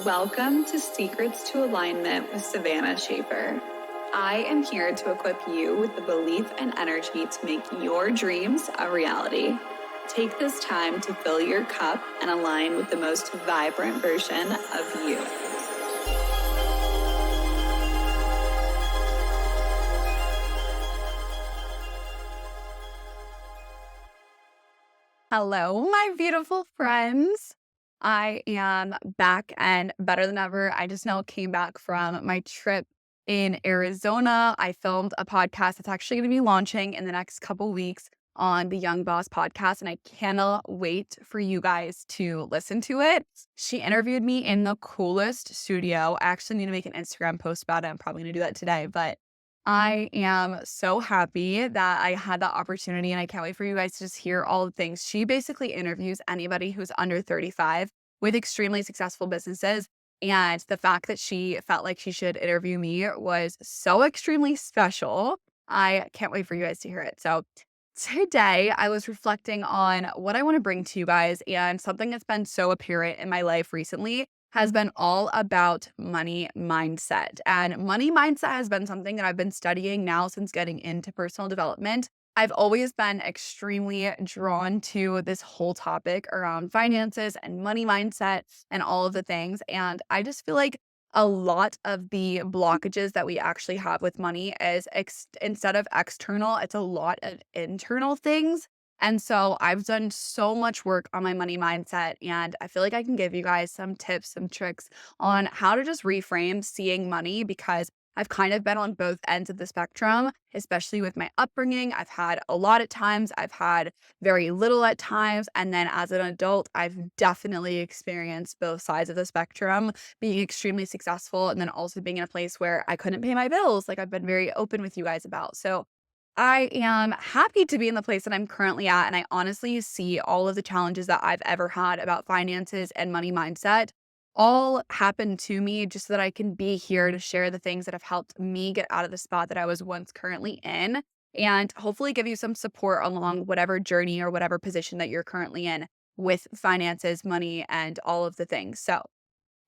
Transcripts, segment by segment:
Welcome to Secrets to Alignment with Savannah Schaefer. I am here to equip you with the belief and energy to make your dreams a reality. Take this time to fill your cup and align with the most vibrant version of you. Hello, my beautiful friends. I am back and better than ever. I just now came back from my trip in Arizona. I filmed a podcast that's actually going to be launching in the next couple weeks on the Young Boss podcast, and I cannot wait for you guys to listen to it. She interviewed me in the coolest studio. I actually need to make an Instagram post about it. I'm probably going to do that today, but I am so happy that I had that opportunity, and I can't wait for you guys to just hear all the things. She basically interviews anybody who's under 35 with extremely successful businesses. And the fact that she felt like she should interview me was so extremely special. I can't wait for you guys to hear it. So today I was reflecting on what I want to bring to you guys, and something that's been so apparent in my life recently has been all about money mindset. And money mindset has been something that I've been studying now since getting into personal development. I've always been extremely drawn to this whole topic around finances and money mindset and all of the things. And I just feel like a lot of the blockages that we actually have with money is instead of external, it's a lot of internal things. And so I've done so much work on my money mindset, and I feel like I can give you guys some tips, some tricks on how to just reframe seeing money, because I've kind of been on both ends of the spectrum, especially with my upbringing. I've had a lot at times, I've had very little at times. And then as an adult, I've definitely experienced both sides of the spectrum, being extremely successful and then also being in a place where I couldn't pay my bills, like I've been very open with you guys about. So I am happy to be in the place that I'm currently at, and I honestly see all of the challenges that I've ever had about finances and money mindset all happen to me just so that I can be here to share the things that have helped me get out of the spot that I was once currently in, and hopefully give you some support along whatever journey or whatever position that you're currently in with finances, money, and all of the things. So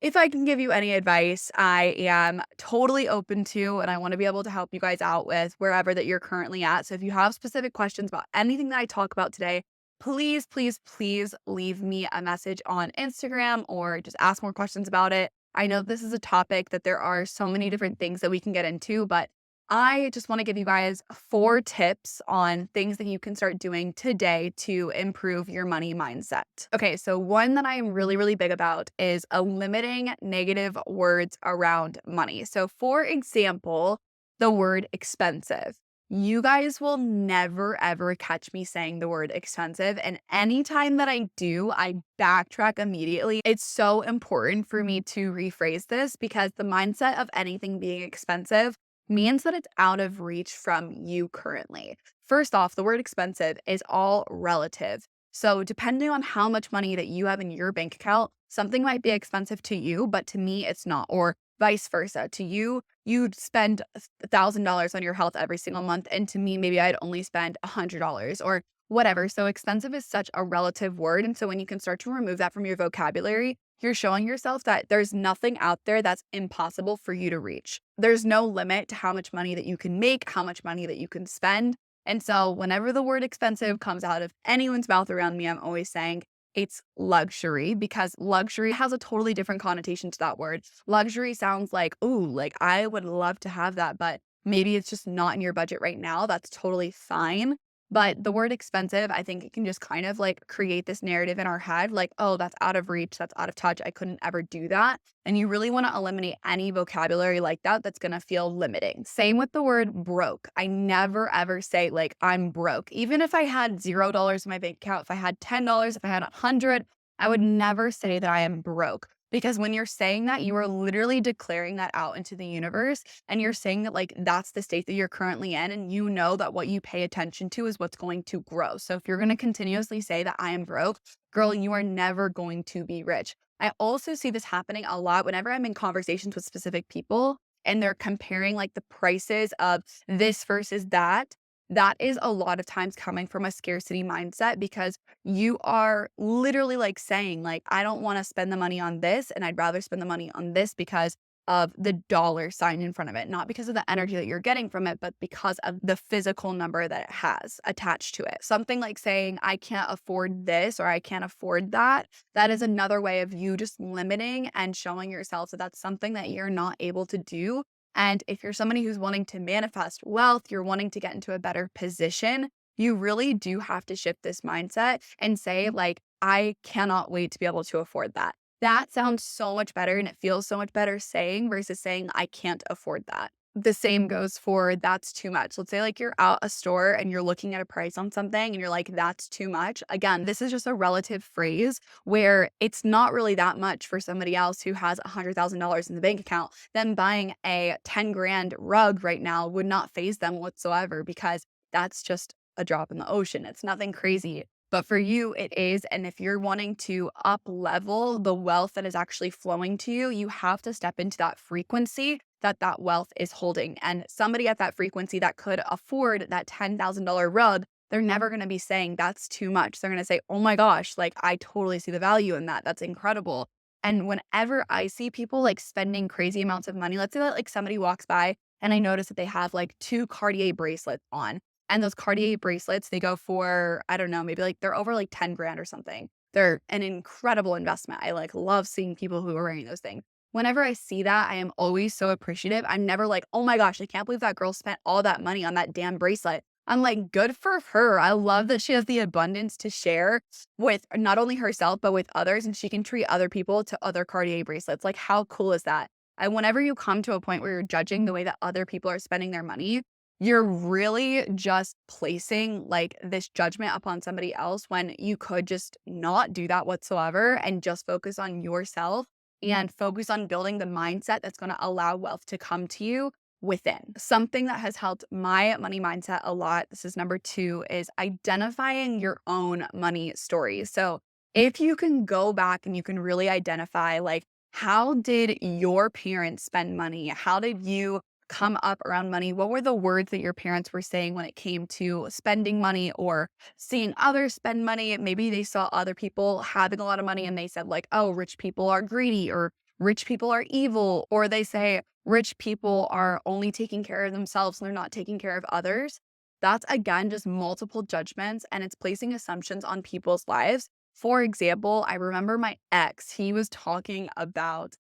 if I can give you any advice, I am totally open to, and I want to be able to help you guys out with wherever that you're currently at. So if you have specific questions about anything that I talk about today, please, please, please leave me a message on Instagram or just ask more questions about it. I know this is a topic that there are so many different things that we can get into, but I just want to give you guys 4 tips on things that you can start doing today to improve your money mindset. Okay, so one that I am really, really big about is limiting negative words around money. So, for example, the word expensive. You guys will never ever catch me saying the word expensive. And anytime that I do, I backtrack immediately. It's so important for me to rephrase this, because the mindset of anything being expensive means that it's out of reach from you currently. First off, the word expensive is all relative. So, depending on how much money that you have in your bank account, something might be expensive to you, but to me, it's not. Or vice versa. To you, you'd spend $1,000 on your health every single month. And to me, maybe I'd only spend $100 or whatever. So, expensive is such a relative word. And so, when you can start to remove that from your vocabulary, you're showing yourself that there's nothing out there that's impossible for you to reach. There's no limit to how much money that you can make, how much money that you can spend. And so whenever the word expensive comes out of anyone's mouth around me, I'm always saying it's luxury, because luxury has a totally different connotation to that word. Luxury sounds like, ooh, like I would love to have that, but maybe it's just not in your budget right now. That's totally fine. But the word expensive, I think it can just kind of like create this narrative in our head, like, oh, that's out of reach, that's out of touch, I couldn't ever do that. And you really want to eliminate any vocabulary like that that's going to feel limiting. Same with the word broke. I never ever say like I'm broke. Even if I had $0 in my bank account, if I had $10, if I had 100, I would never say that I am broke. Because when you're saying that, you are literally declaring that out into the universe. And you're saying that, like, that's the state that you're currently in. And you know that what you pay attention to is what's going to grow. So if you're going to continuously say that I am broke, girl, you are never going to be rich. I also see this happening a lot whenever I'm in conversations with specific people and they're comparing like the prices of this versus that. that is a lot of times coming from a scarcity mindset because you are literally like saying like, I don't want to spend the money on this and I'd rather spend the money on this because of the dollar sign in front of it, not because of the energy that you're getting from it, but because of the physical number that it has attached to it. Something like saying, I can't afford this or I can't afford that. That is another way of you just limiting and showing yourself that that's something that you're not able to do. And if you're somebody who's wanting to manifest wealth, you're wanting to get into a better position, you really do have to shift this mindset and say, like, I cannot wait to be able to afford that. That sounds so much better and it feels so much better saying versus saying, I can't afford that. The same goes for that's too much. Let's say like you're at a store and you're looking at a price on something and you're like, that's too much. Again, this is just a relative phrase where it's not really that much for somebody else who has $100,000 in the bank account. Them buying a 10 grand rug right now would not faze them whatsoever because that's just a drop in the ocean. It's nothing crazy. But for you, it is. And if you're wanting to up level the wealth that is actually flowing to you, you have to step into that frequency that that wealth is holding. And somebody at that frequency that could afford that $10,000 rug, they're never going to be saying that's too much. They're going to say, oh my gosh, like I totally see the value in that. That's incredible. And whenever I see people like spending crazy amounts of money, let's say that like somebody walks by and I notice that they have like two Cartier bracelets on. And those Cartier bracelets, they go for, I don't know, maybe like they're over like 10 grand or something. They're an incredible investment. I like love seeing people who are wearing those things. Whenever I see that, I am always so appreciative. I'm never like, oh my gosh, I can't believe that girl spent all that money on that damn bracelet. I'm like, good for her. I love that she has the abundance to share with not only herself, but with others. And she can treat other people to other Cartier bracelets. Like, how cool is that? And whenever you come to a point where you're judging the way that other people are spending their money, you're really just placing like this judgment upon somebody else when you could just not do that whatsoever and just focus on yourself and focus on building the mindset that's going to allow wealth to come to you within. Something that has helped my money mindset a lot, this is number 2, is identifying your own money stories. So if you can go back and you can really identify like, how did your parents spend money? How did you come up around money? What were the words that your parents were saying when it came to spending money or seeing others spend money? Maybe they saw other people having a lot of money and they said, like, oh, rich people are greedy or rich people are evil. Or they say rich people are only taking care of themselves and they're not taking care of others. That's again just multiple judgments and it's placing assumptions on people's lives. For example, I remember my ex, he was talking about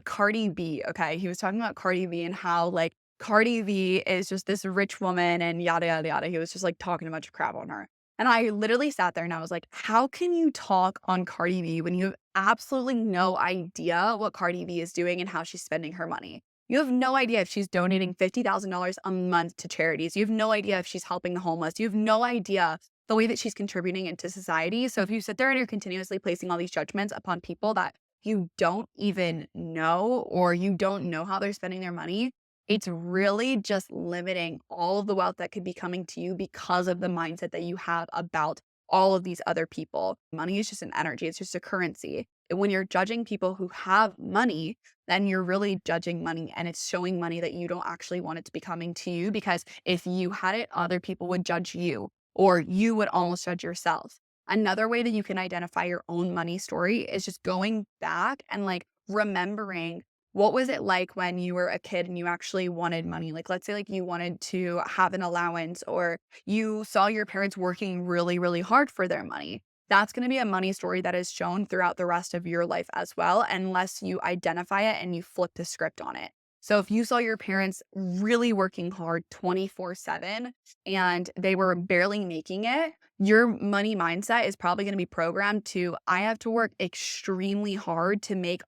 Cardi B, okay? He was talking about Cardi B and how, like, Cardi B is just this rich woman and yada, yada, yada. He was just, like, talking a bunch of crap on her. And I literally sat there and I was like, how can you talk on Cardi B when you have absolutely no idea what Cardi B is doing and how she's spending her money? You have no idea if she's donating $50,000 a month to charities. You have no idea if she's helping the homeless. You have no idea the way that she's contributing into society. So if you sit there and you're continuously placing all these judgments upon people that you don't even know or you don't know how they're spending their money, it's really just limiting all of the wealth that could be coming to you because of the mindset that you have about all of these other people. Money is just an energy, it's just a currency. And when you're judging people who have money, then you're really judging money and it's showing money that you don't actually want it to be coming to you because if you had it, other people would judge you or you would almost judge yourself. Another way that you can identify your own money story is just going back and like remembering what was it like when you were a kid and you actually wanted money? Like, let's say like you wanted to have an allowance or you saw your parents working really, really hard for their money. That's going to be a money story that is shown throughout the rest of your life as well, unless you identify it and you flip the script on it. So if you saw your parents really working hard 24/7 and they were barely making it, your money mindset is probably going to be programmed to, I have to work extremely hard to make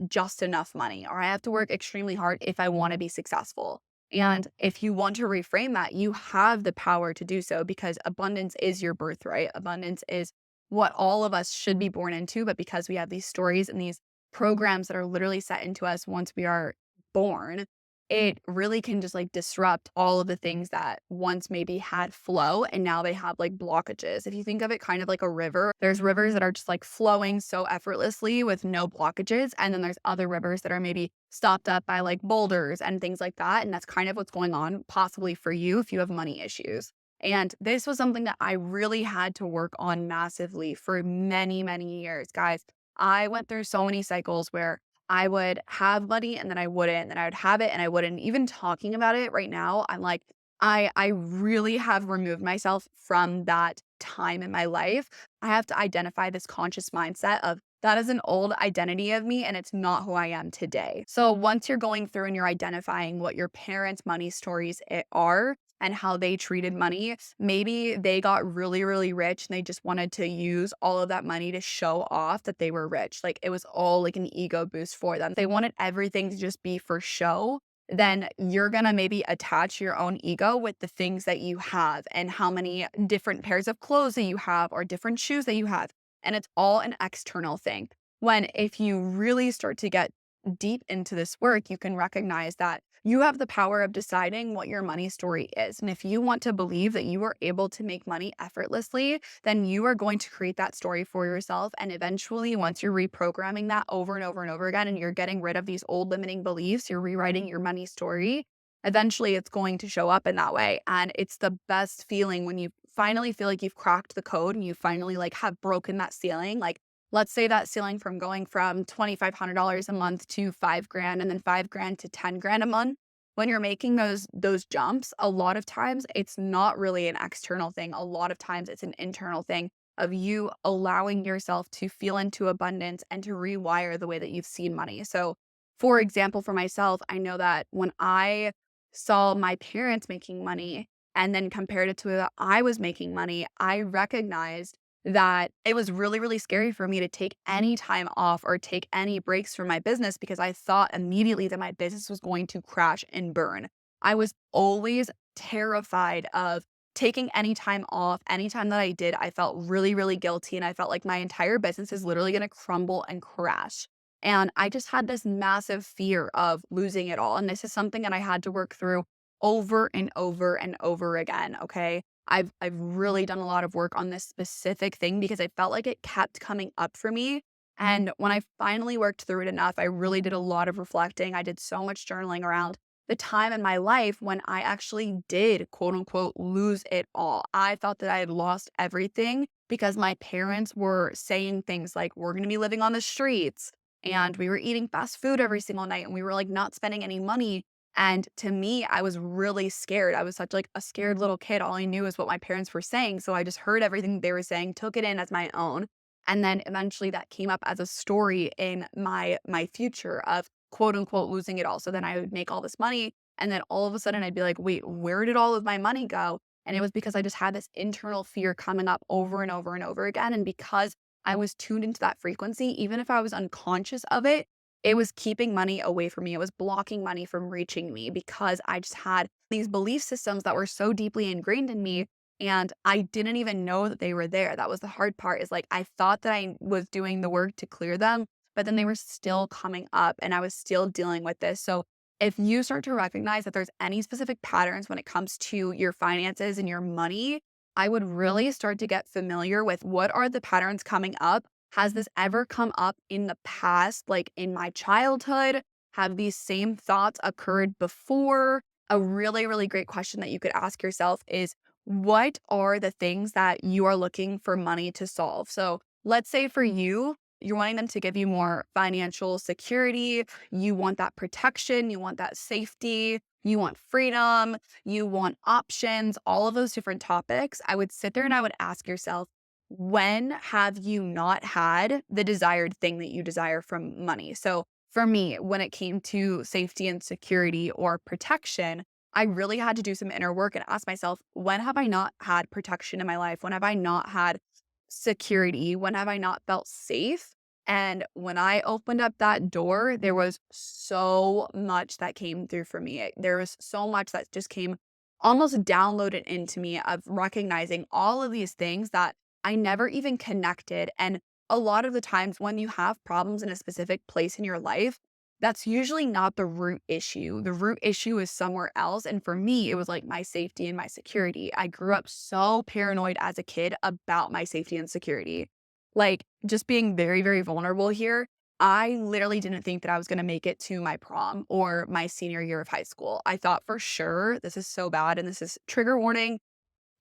just enough money, or I have to work extremely hard if I want to be successful. And if you want to reframe that, you have the power to do so because abundance is your birthright. Abundance is what all of us should be born into. But because we have these stories and these programs that are literally set into us once we are born, it really can just like disrupt all of the things that once maybe had flow and now they have like blockages. If you think of it kind of like a river, there's rivers that are just like flowing so effortlessly with no blockages. And then there's other rivers that are maybe stopped up by like boulders and things like that. And that's kind of what's going on possibly for you if you have money issues. And this was something that I really had to work on massively for many, many years, guys. I went through so many cycles where I would have money and then I wouldn't, and then I would have it and I wouldn't. Even talking about it right now, I'm like, I really have removed myself from that time in my life. I have to identify this conscious mindset of that is an old identity of me and it's not who I am today. So once you're going through and you're identifying what your parents' money stories are and how they treated money, maybe they got really, really rich and they just wanted to use all of that money to show off that they were rich. Like it was all like an ego boost for them. They wanted everything to just be for show. Then you're gonna maybe attach your own ego with the things that you have and how many different pairs of clothes that you have or different shoes that you have. And it's all an external thing. When if you really start to get deep into this work, you can recognize that you have the power of deciding what your money story is. And if you want to believe that you are able to make money effortlessly, then you are going to create that story for yourself. And eventually, once you're reprogramming that over and over and over again, and you're getting rid of these old limiting beliefs, you're rewriting your money story. Eventually, it's going to show up in that way. And it's the best feeling when you finally feel like you've cracked the code and you finally like have broken that ceiling. Like, let's say that ceiling from going from $2,500 a month to 5 grand and then 5 grand to 10 grand a month. When you're making those jumps, a lot of times it's not really an external thing. A lot of times it's an internal thing of you allowing yourself to feel into abundance and to rewire the way that you've seen money. So, for example, for myself, I know that when I saw my parents making money and then compared it to that I was making money, I recognized that it was really, really scary for me to take any time off or take any breaks from my business because I thought immediately that my business was going to crash and burn. I was always terrified of taking any time off. Anytime that I did, I felt really, really guilty and I felt like my entire business is literally going to crumble and crash. And I just had this massive fear of losing it all. And this is something that I had to work through over and over and over again. Okay. I've really done a lot of work on this specific thing because I felt like it kept coming up for me. And when I finally worked through it enough, I really did a lot of reflecting. I did so much journaling around the time in my life when I actually did quote unquote lose it all. I thought that I had lost everything because my parents were saying things like, we're going to be living on the streets. And we were eating fast food every single night and we were like not spending any money. And to me, I was really scared. I was such like a scared little kid. All I knew is what my parents were saying. So I just heard everything they were saying, took it in as my own. And then eventually that came up as a story in my future of quote unquote losing it all. So then I would make all this money and then all of a sudden I'd be like, wait, where did all of my money go? And it was because I just had this internal fear coming up over and over and over again. And because I was tuned into that frequency, even if I was unconscious of it, it was keeping money away from me. It was blocking money from reaching me because I just had these belief systems that were so deeply ingrained in me and I didn't even know that they were there. That was the hard part is like I thought that I was doing the work to clear them, but then they were still coming up and I was still dealing with this. So if you start to recognize that there's any specific patterns when it comes to your finances and your money, I would really start to get familiar with what are the patterns coming up. Has this ever come up in the past, like in my childhood? Have these same thoughts occurred before? A really, really great question that you could ask yourself is what are the things that you are looking for money to solve? So let's say for you, you're wanting them to give you more financial security. You want that protection. You want that safety. You want freedom. You want options, all of those different topics. I would sit there and I would ask yourself, when have you not had the desired thing that you desire from money? So for me, when it came to safety and security or protection, I really had to do some inner work and ask myself, when have I not had protection in my life? When have I not had security? When have I not felt safe? And when I opened up that door, there was so much that came through for me. There was so much that just came almost downloaded into me of recognizing all of these things that I never even connected. And a lot of the times when you have problems in a specific place in your life, that's usually not the root issue. The root issue is somewhere else. And for me, it was like my safety and my security. I grew up so paranoid as a kid about my safety and security. Like just being very, very vulnerable here. I literally didn't think that I was going to make it to my prom or my senior year of high school. I thought for sure this is so bad and this is trigger warning.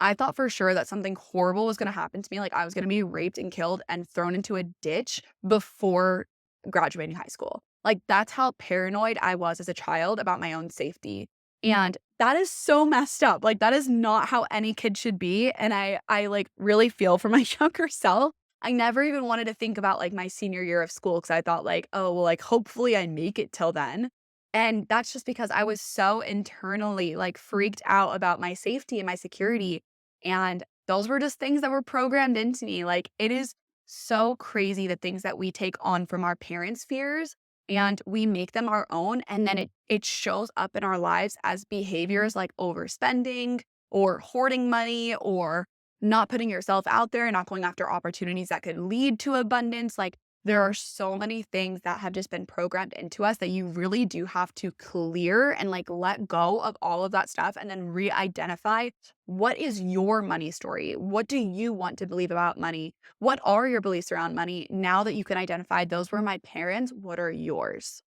I thought for sure that something horrible was gonna happen to me, like I was gonna be raped and killed and thrown into a ditch before graduating high school. Like, that's how paranoid I was as a child about my own safety, and that is so messed up, like, that is not how any kid should be, and like, really feel for my younger self. I never even wanted to think about, like, my senior year of school because I thought, like, "Oh, well, like, hopefully I make it till then." And that's just because I was so internally, like, freaked out about my safety and my security, and those were just things that were programmed into me. Like, it is so crazy the things that we take on from our parents' fears and we make them our own. And then it shows up in our lives as behaviors like overspending or hoarding money or not putting yourself out there and not going after opportunities that could lead to abundance. Like, there are so many things that have just been programmed into us that you really do have to clear and like let go of all of that stuff and then re-identify what is your money story? What do you want to believe about money? What are your beliefs around money? Now that you can identify those were my parents, what are yours?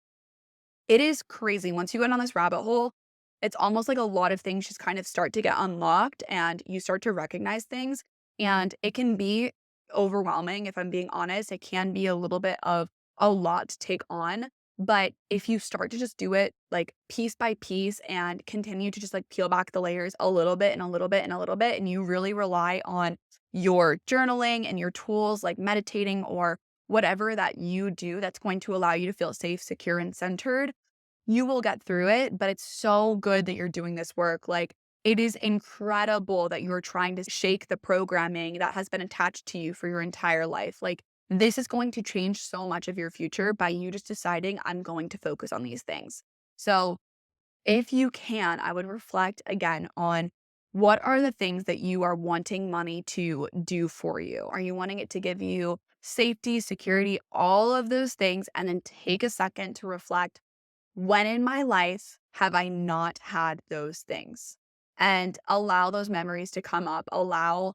It is crazy. Once you go down this rabbit hole, it's almost like a lot of things just kind of start to get unlocked and you start to recognize things. And it can be overwhelming, if I'm being honest. It can be a little bit of a lot to take on. But if you start to just do it like piece by piece and continue to just like peel back the layers a little bit and a little bit and a little bit, and you really rely on your journaling and your tools like meditating or whatever that you do that's going to allow you to feel safe, secure, and centered, you will get through it, but it's so good that you're doing this work. Like, it is incredible that you're trying to shake the programming that has been attached to you for your entire life. Like, this is going to change so much of your future by you just deciding, I'm going to focus on these things. So, if you can, I would reflect again on what are the things that you are wanting money to do for you? Are you wanting it to give you safety, security, all of those things? And then take a second to reflect, when in my life have I not had those things? And allow those memories to come up, allow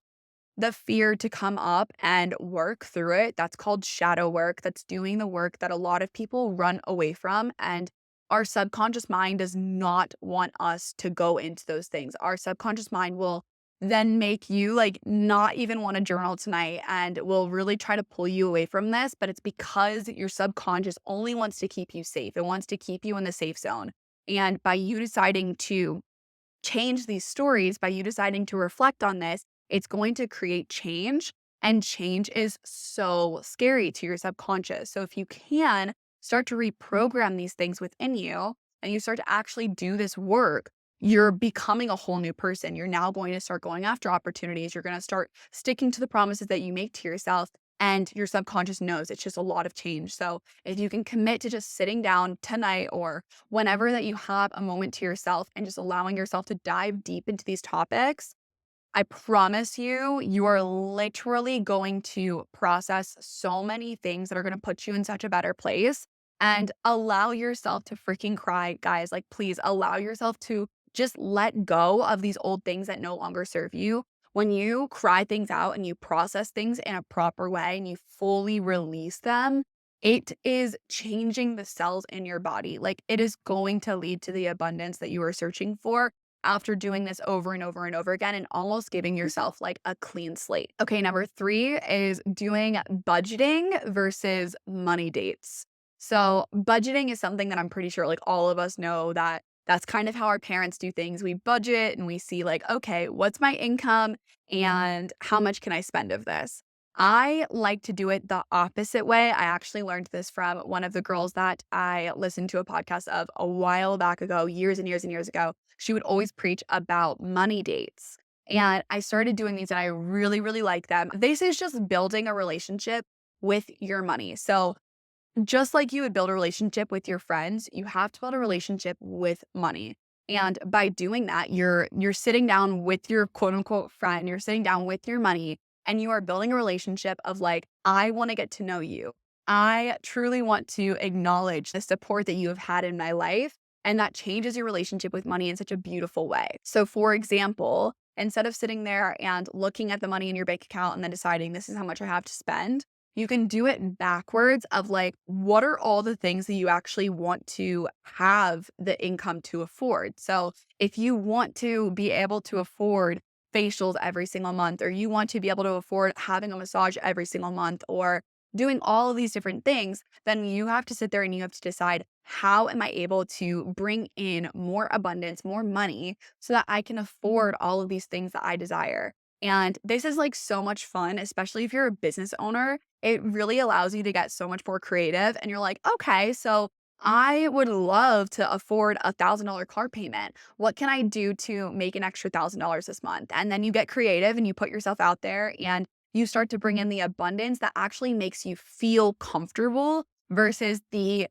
the fear to come up and work through it. That's called shadow work. That's doing the work that a lot of people run away from. And our subconscious mind does not want us to go into those things. Our subconscious mind will then make you like not even want to journal tonight and will really try to pull you away from this. But it's because your subconscious only wants to keep you safe. It wants to keep you in the safe zone. And by you deciding to change these stories, by you deciding to reflect on this, it's going to create change. And change is so scary to your subconscious. So if you can start to reprogram these things within you and you start to actually do this work, you're becoming a whole new person. You're now going to start going after opportunities. You're going to start sticking to the promises that you make to yourself. And your subconscious knows it's just a lot of change. So if you can commit to just sitting down tonight or whenever that you have a moment to yourself and just allowing yourself to dive deep into these topics, I promise you, you are literally going to process so many things that are going to put you in such a better place and allow yourself to freaking cry, guys. Like, please allow yourself to just let go of these old things that no longer serve you. When you cry things out and you process things in a proper way and you fully release them, it is changing the cells in your body. Like, it is going to lead to the abundance that you are searching for after doing this over and over and over again and almost giving yourself like a clean slate. Okay, number 3 is doing budgeting versus money dates. So, budgeting is something that I'm pretty sure like all of us know that that's kind of how our parents do things. We budget and we see like, okay, what's my income and how much can I spend of this? I like to do it the opposite way. I actually learned this from one of the girls that I listened to a podcast of a while back ago, years and years and years ago. She would always preach about money dates. And I started doing these and I really, really like them. This is just building a relationship with your money. So, just like you would build a relationship with your friends, you have to build a relationship with money. And by doing that, you're sitting down with your quote unquote friend, you're sitting down with your money and you are building a relationship of like, I want to get to know you. I truly want to acknowledge the support that you have had in my life. And that changes your relationship with money in such a beautiful way. So, for example, instead of sitting there and looking at the money in your bank account and then deciding this is how much I have to spend, you can do it backwards of like, what are all the things that you actually want to have the income to afford? So if you want to be able to afford facials every single month, or you want to be able to afford having a massage every single month, or doing all of these different things, then you have to sit there and you have to decide, how am I able to bring in more abundance, more money, so that I can afford all of these things that I desire? And this is like so much fun, especially if you're a business owner. It really allows you to get so much more creative. And you're like, okay, so I would love to afford $1,000 car payment. What can I do to make an extra $1,000 this month? And then you get creative and you put yourself out there and you start to bring in the abundance that actually makes you feel comfortable versus the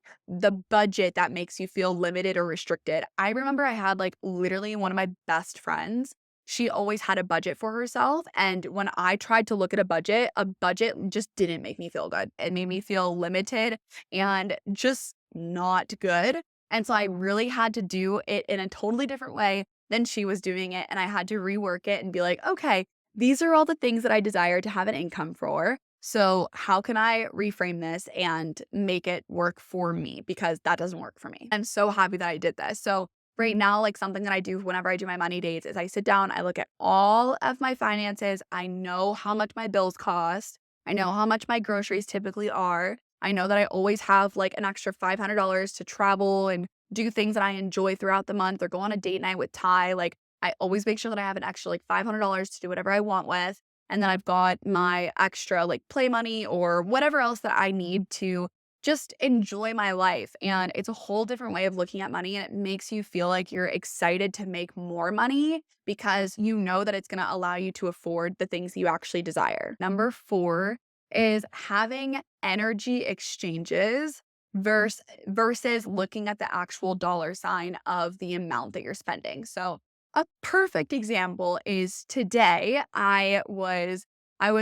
budget that makes you feel limited or restricted. I remember I had like literally one of my best friends. She always had a budget for herself, and when I tried to look at a budget just didn't make me feel good. It made me feel limited and just not good. And so I really had to do it in a totally different way than she was doing it, and I had to rework it and be like, "Okay, these are all the things that I desire to have an income for. So how can I reframe this and make it work for me? Because that doesn't work for me." I'm so happy that I did this. So right now, like something that I do whenever I do my money dates is I sit down, I look at all of my finances. I know how much my bills cost. I know how much my groceries typically are. I know that I always have like an extra $500 to travel and do things that I enjoy throughout the month, or go on a date night with Ty. Like, I always make sure that I have an extra like $500 to do whatever I want with. And then I've got my extra like play money or whatever else that I need to just enjoy my life. And it's a whole different way of looking at money. And it makes you feel like you're excited to make more money because you know that it's going to allow you to afford the things you actually desire. Number four is having energy exchanges versus looking at the actual dollar sign of the amount that you're spending. So a perfect example is today I was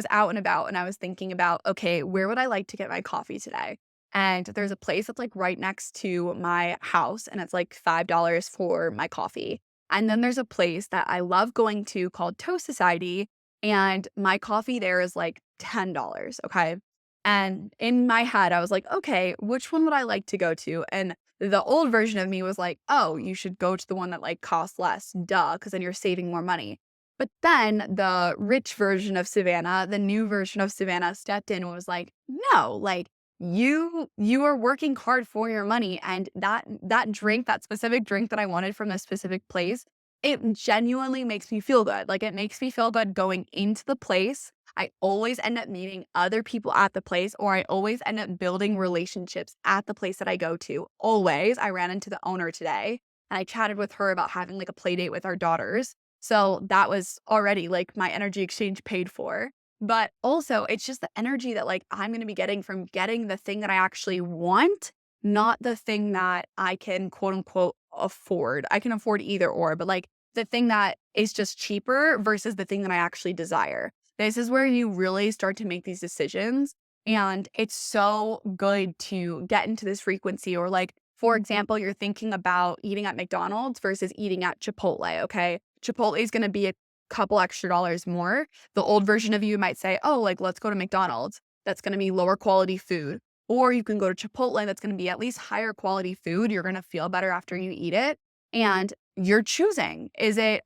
out and about and I was thinking about, okay, where would I like to get my coffee today? And there's a place that's like right next to my house and it's like $5 for my coffee. And then there's a place that I love going to called Toast Society, and my coffee there is like $10, okay? And in my head I was like, okay, which one would I like to go to? And the old version of me was like, "Oh, you should go to the one that, like, costs less, duh, because then you're saving more money." But then the rich version of Savannah, the new version of Savannah stepped in and was like, "No, like, you are working hard for your money, and that drink, that specific drink that I wanted from this specific place, it genuinely makes me feel good." Like, it makes me feel good going into the place. I always end up meeting other people at the place, or I always end up building relationships at the place that I go to. Always. I ran into the owner today and I chatted with her about having like a play date with our daughters. So that was already like my energy exchange paid for. But also, it's just the energy that like I'm going to be getting from getting the thing that I actually want, not the thing that I can quote unquote afford. I can afford either or, but like the thing that is just cheaper versus the thing that I actually desire. This is where you really start to make these decisions. And it's so good to get into this frequency. Or, like, for example, you're thinking about eating at McDonald's versus eating at Chipotle. Okay. Chipotle is going to be a couple extra dollars more. The old version of you might say, oh, like, let's go to McDonald's. That's going to be lower quality food. Or you can go to Chipotle. That's going to be at least higher quality food. You're going to feel better after you eat it. And you're choosing,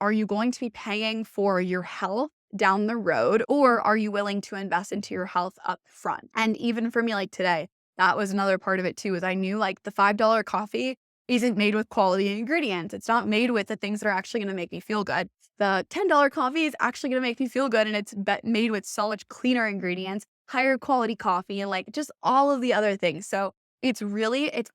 are you going to be paying for your health down the road, or are you willing to invest into your health up front? And even for me, like today, that was another part of it too, is I knew like the $5 coffee isn't made with quality ingredients. It's not made with the things that are actually going to make me feel good. The $10 coffee is actually going to make me feel good, and it's made with so much cleaner ingredients, higher quality coffee, and like just all of the other things. So it's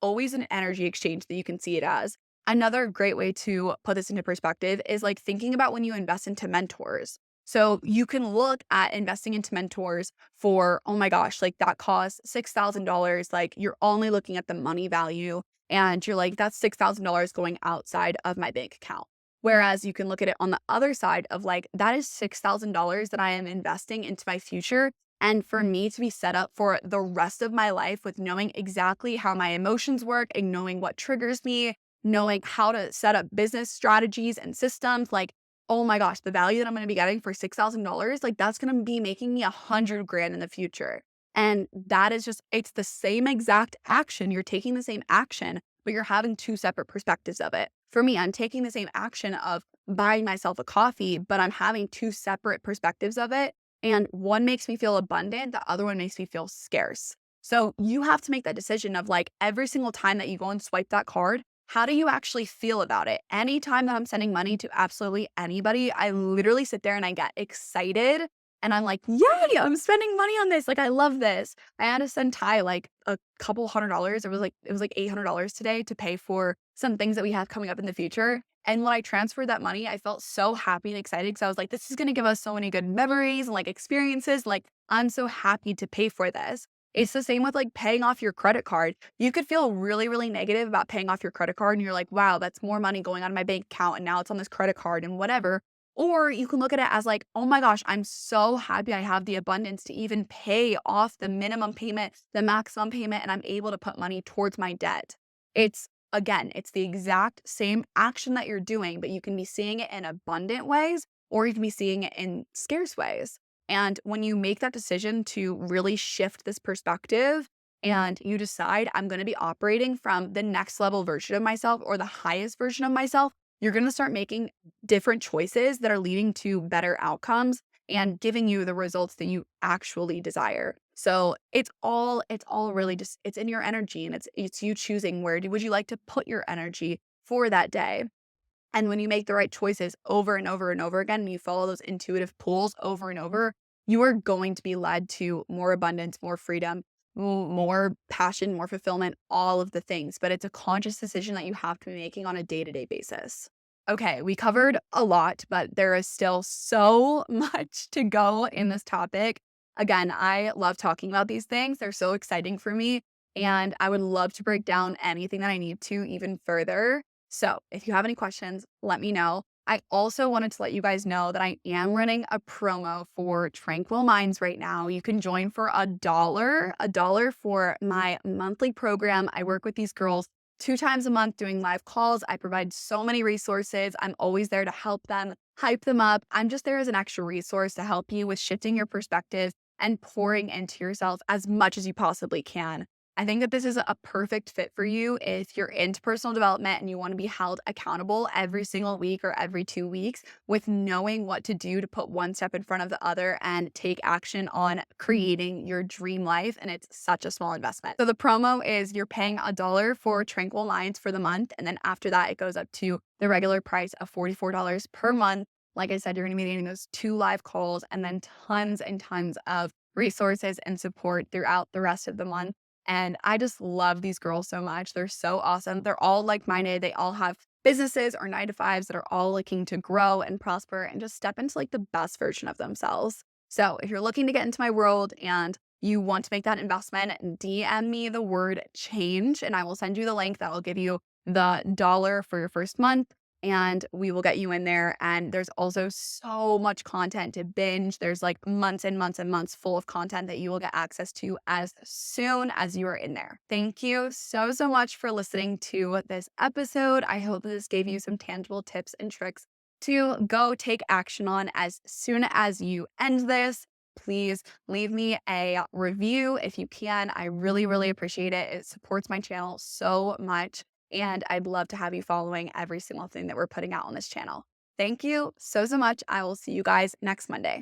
always an energy exchange that you can see it as. Another great way to put this into perspective is like thinking about when you invest into mentors. So you can look at investing into mentors for, oh my gosh, like that costs $6,000. Like, you're only looking at the money value and you're like, that's $6,000 going outside of my bank account. Whereas you can look at it on the other side of like, that is $6,000 that I am investing into my future. And for me to be set up for the rest of my life with knowing exactly how my emotions work and knowing what triggers me, knowing how to set up business strategies and systems, like, oh my gosh, the value that I'm going to be getting for $6,000, like that's going to be making me 100 grand in the future. And that is just, it's the same exact action. You're taking the same action, but you're having two separate perspectives of it. For me, I'm taking the same action of buying myself a coffee, but I'm having two separate perspectives of it. And one makes me feel abundant, the other one makes me feel scarce. So you have to make that decision of like every single time that you go and swipe that card, how do you actually feel about it? Anytime that I'm sending money to absolutely anybody, I literally sit there and I get excited and I'm like, yay, I'm spending money on this. Like, I love this. I had to send Ty like a couple $100s. It was like $800 today to pay for some things that we have coming up in the future. And when I transferred that money, I felt so happy and excited because I was like, this is going to give us so many good memories and like experiences. Like, I'm so happy to pay for this. It's the same with like paying off your credit card. You could feel really, really negative about paying off your credit card. And you're like, wow, that's more money going on my bank account. And now it's on this credit card and whatever. Or you can look at it as like, oh my gosh, I'm so happy I have the abundance to even pay off the minimum payment, the maximum payment, and I'm able to put money towards my debt. It's again, it's the exact same action that you're doing, but you can be seeing it in abundant ways or you can be seeing it in scarce ways. And when you make that decision to really shift this perspective and you decide I'm going to be operating from the next level version of myself or the highest version of myself, you're going to start making different choices that are leading to better outcomes and giving you the results that you actually desire. So it's all really just it's in your energy and it's you choosing would you like to put your energy for that day. And when you make the right choices over and over and over again, and you follow those intuitive pulls over and over, you are going to be led to more abundance, more freedom, more passion, more fulfillment, all of the things. But it's a conscious decision that you have to be making on a day-to-day basis. Okay, we covered a lot, but there is still so much to go in this topic. Again, I love talking about these things. They're so exciting for me. And I would love to break down anything that I need to even further. So if you have any questions, let me know. I also wanted to let you guys know that I am running a promo for Tranquil Minds right now. You can join for a dollar for my monthly program. I work with these girls 2 times a month doing live calls. I provide so many resources. I'm always there to help them, hype them up. I'm just there as an extra resource to help you with shifting your perspective and pouring into yourself as much as you possibly can. I think that this is a perfect fit for you if you're into personal development and you want to be held accountable every single week or every 2 weeks with knowing what to do to put one step in front of the other and take action on creating your dream life. And it's such a small investment. So the promo is you're paying a dollar for Tranquil Minds for the month. And then after that, it goes up to the regular price of $44 per month. Like I said, you're going to be getting those 2 live calls and then tons and tons of resources and support throughout the rest of the month. And I just love these girls so much. They're so awesome. They're all like-minded. They all have businesses or 9 to 5s that are all looking to grow and prosper and just step into like the best version of themselves. So if you're looking to get into my world and you want to make that investment, DM me the word change and I will send you the link that will give you the dollar for your first month and we will get you in there. And there's also so much content to binge. There's like months and months and months full of content that you will get access to as soon as you are in there. Thank you so, so much for listening to this episode. I hope this gave you some tangible tips and tricks to go take action on as soon as you end this. Please leave me a review if you can. I really, really appreciate it. It supports my channel so much. And I'd love to have you following every single thing that we're putting out on this channel. Thank you so, so much. I will see you guys next Monday.